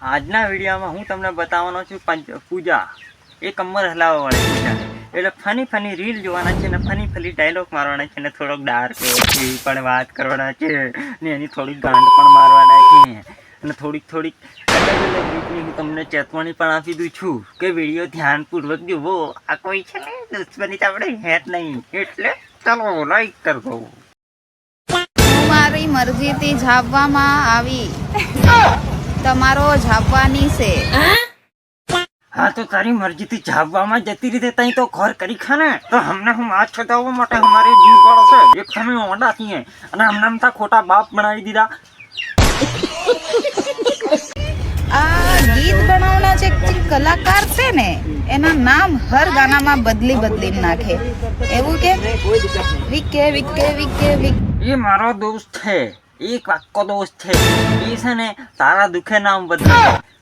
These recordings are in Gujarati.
આજના વિડીયોમાં હું તમને બતાવવાનો છું પૂજા એ કમર હલાવવાવાળી પૂજા એટલે ફની રીલ જોવાના છે ને ફની ડાયલોગ મારવાના છે ને થોડોક ડાર્ક પણ વાત કરવાના છે ને એની થોડીક ગાંડ પણ મારવાના છે અને થોડીક અલગ રીતની હું તમને ચેતવણી પણ આપી દઉં છું કે વિડીયો ધ્યાનપૂર્વક જુઓ. આ કોઈ છે ને દુશ્મની તો આપણે હેત નહીં, એટલે ચાલો લાઈક કરજો. મારી મરજીથી ઝાપવામાં આવી, તમારો ઝાપવાની છે. હા તો તારી મરજીથી ઝાપવામાં જતી રીતે તઈ તો ઘર કરી ખાને તો હમને હું આજ છોડાવવા માટે હમારે જીવ પડો છે. એક તમે ઓંડા છીએ અને હમને તા ખોટા બાપ બનાવી દીધા. આ ગીત બનાવના જે કલાકાર છે ને એના નામ હર ગાનામાં બદલી નાખે. એવું કે વિકે વિકે વિકે વિકે. એ મારો દોસ્ત છે, એક વાક્કો દોસ્ત છે. એ છે ને તારા દુખે નામ બદલે,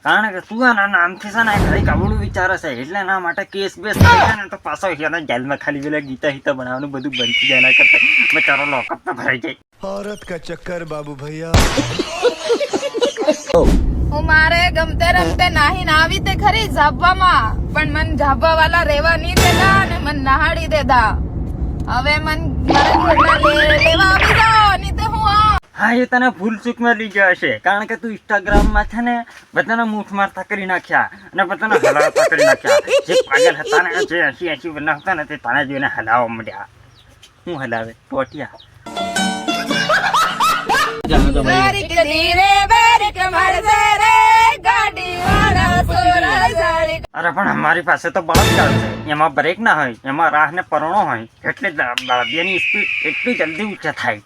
કારણ કે તું આના નામથી છે ને ઘડી કાબડું વિચારે છે એટલે એના માટે કેસ બેસ થઈ જાય ને તો પાછો જેલમાં ખાલી પેલા ગીતા બનાવવાનું બધું બંધ થઈ જાય. એના કરતા બચારો લોકઅપ તો ભરાઈ જાય. औरत का चक्कर बाबू भैया. હું મારે ગમતે રમતે નાહી આવી તે ખરી ઝાપવામાં, પણ મન ઝાપવા વાળા રેવા નહીં દેતા અને મન નહાડી દેતા. હવે મન મારા ઘરના લેવા આવી જાઓ નહીં તો હું હા એ તને ભૂલ ચૂકમાં લઈ ગયા હશે, કારણ કે તું ઇન્સ્ટાગ્રામમાં છે ને બધાના મૂઠ મારતા કરી નાખ્યા અને બધાના હલાવતા કરી નાખ્યા. જે પાગલ હતા ને જે 80 બનાવતા ને તે તને જોઈને હલાવવા માંડ્યા. હું હલાવે ટોટિયા. અરે પણ અમારી પાસે તો બળદગાડ છે, એમાં બ્રેક ના હોય, એમાં રાહ ને પરણો હોય, એટલે બળદિયાની સ્પીડ એટલી જલ્દી ઊંચા થાય.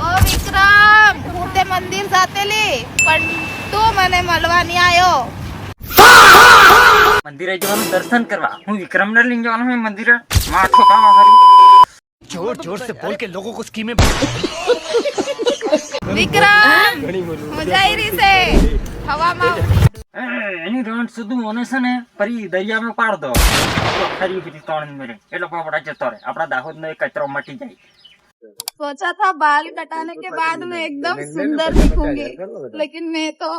ઓ વિક્રમ, હું તે મંદિર જાતેલી પણ તું મને મળવા નહીં આવ્યો. મંદિરે જવાનું દર્શન કરવા, હું વિક્રમને લઈને જવાનું હોય મંદિરે? માથો કામ કરું. जोर से बोल के लोगों को स्कीमें. વિક્રમ, હું જઈ રહી છે હવામાં. એની રણ સુધી મને છે ને ફરી દરિયામાં પાડ દો તો ખરી ફરી 3 મિનિટ એટલે પોપડા જતો રહે. આપણા દાહોદ નો કચરો મટી જાય. सोचा था बाल कटाने के बाद मैं एकदम सुंदर दिखूंगी, लेकिन मैं तो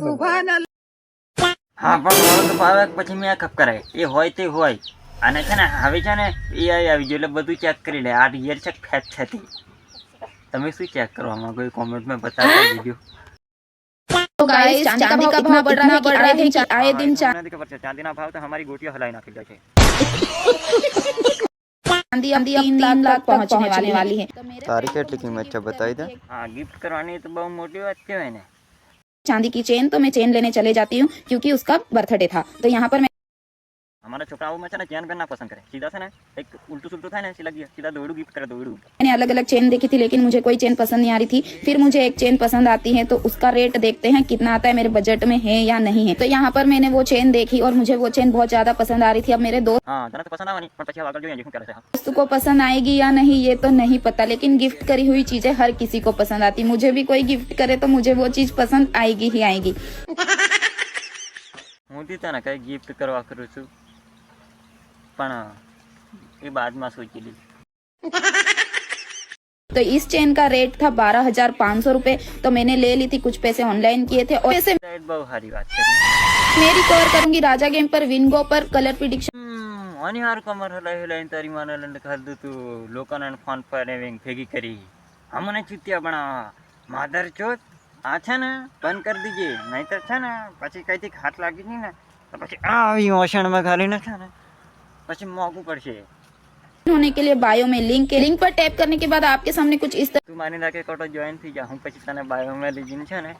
सुभान अल्लाह. હા પણ વળદ પાવે પછી મેકઅપ કરાય, એ હોય તે હોય. અને છે ને હવે છે ને AI આવી ગયું એટલે બધું ચેક કરી લે આ રિયલ છે ફેક છે તે. તમે શું ચેક કરવા માંગો એ કોમેન્ટમાં બતાવી દીધું. तो गाइस, चांदी का भाव बढ़ रहा है कि आए दिन ચાંદીના ભાવ તો અમારી ગોટીઓ હલાઈ નાખી દે છે. चांदी अब 3 लाख पहुंचने वाली है. तारी કેટલી કિંમત છે બતાવી દે. હા ગિફ્ટ કરવાની તો બહુ મોટી વાત કહેવાય ને. चांदी की चेन तो मैं चेन लेने चले जाती हूँ क्योंकि उसका बर्थडे था, तो यहाँ पर मैं અમારા છોકરાઓમાં છે ને ચેન પહેરना પસંદ કરે, સીધા છે ને એક ઉल्टू सुल्टू થાય ને સીधा દોડું ગિફ્ટ કરે દોડું. मैंने अलग अलग चेन देखी थी लेकिन मुझे कोई चेन पसंद नहीं आ रही थी. फिर मुझे एक चेन पसंद आती है तो उसका रेट देखते हैं कितना आता है, मेरे बजट में है या नहीं है. तो यहाँ पर मैंने वो चेन देखी और मुझे वो चेन बहुत ज्यादा पसंद आ रही थी. अब मेरे હા તને તો પસંદ આવવાની પણ પછી આગળ જોઈએ શું કરે છે. दोस्त को पसंद आएगी या नहीं ये तो नहीं पता, लेकिन गिफ्ट करी हुई चीजें हर किसी को पसंद आती. मुझे भी कोई गिफ्ट करे तो मुझे वो चीज पसंद आएगी ही आएगी. હું તી તને કઈ ગિફ્ટ કરવા કરું છું પણ એ બાદમાં સોચી લી. तो इस चेन का रेट था 12,500 रुपए. तो मैंने ले ली थी, कुछ पैसे ऑनलाइन किए थे और पैसे બહુ સારી વાત કરી. मेरी कवर करूंगी राजा गेम पर, विंगो पर, कलर प्रिडिक्शन. આની હાર કમર હલાઈ તારી માને લંડ ખાધું તું લોકોને ફોન પર ભેગી કરી. અમને ચૂતિયા બનાવવા માધર ચોથ. આ છે ને બંધ કરી દીજે, નહીતર છે ને પછી કઈથી હાથ લાગી નહીં ને તો પછી આવી ઓશણમાં ઘાલીને છે ને પછી મોંઘું પડશે. होने के लिए बायो में लिंक है. लिंक पर टैप करने के बाद आपके सामने कुछ इस તું માની રાખે કોટો જોઈન થઈ જા, હું પછી તને બાયોમાં લઈને છે ને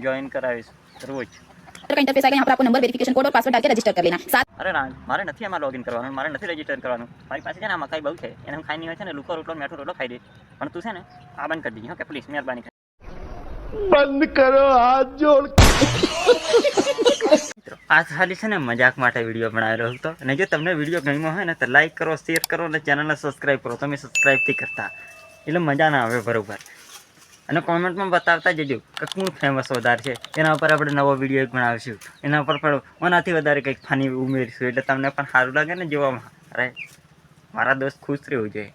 જોઈન કરાવીશ રોજ. तरह का इंटरफेस आएगा. यहाँ पर आपको नंबर, वेरिफिकेशन कोड और पासवर्ड डाल के रजिस्टर कर लेना. साथ અરે ના મારે નથી એમાં લોગિન કરવાનું, મારે નથી રજીસ્ટર કરવાનું. મારી પાસે છે ને આ મકાઈ બહુ છે, એને હું ખાઈ નહીં હોય છે ને લુકો રોટલો મેઠો રોટલો ખાઈ દે. પણ તું છે ને આ બંધ કરી દીધી હો કે પ્લીઝ મહેરબાની કરી. बंद करो हाथ जोड़. આ ખાલી છે ને મજાક માટે વિડીયો બનાવેલો હતો. અને જો તમને વિડીયો ગમ્યો હોય ને તો લાઈક કરો, શેર કરો અને ચેનલને સબસ્ક્રાઈબ કરો. તમે સબસ્ક્રાઈબ નથી કરતા એટલે મજા ના આવે બરોબર. અને કોમેન્ટમાં બતાવતા જજો કે કોણ ફેમસ વધારે છે, એના ઉપર આપણે નવો વિડીયો એક બનાવીશું. એના ઉપર પણ ઓનાથી વધારે કંઈક ફની ઉમેરીશું એટલે તમને પણ સારું લાગે ને જોવામાં. અરે મારા દોસ્ત ખુશ રહેવું જોઈએ.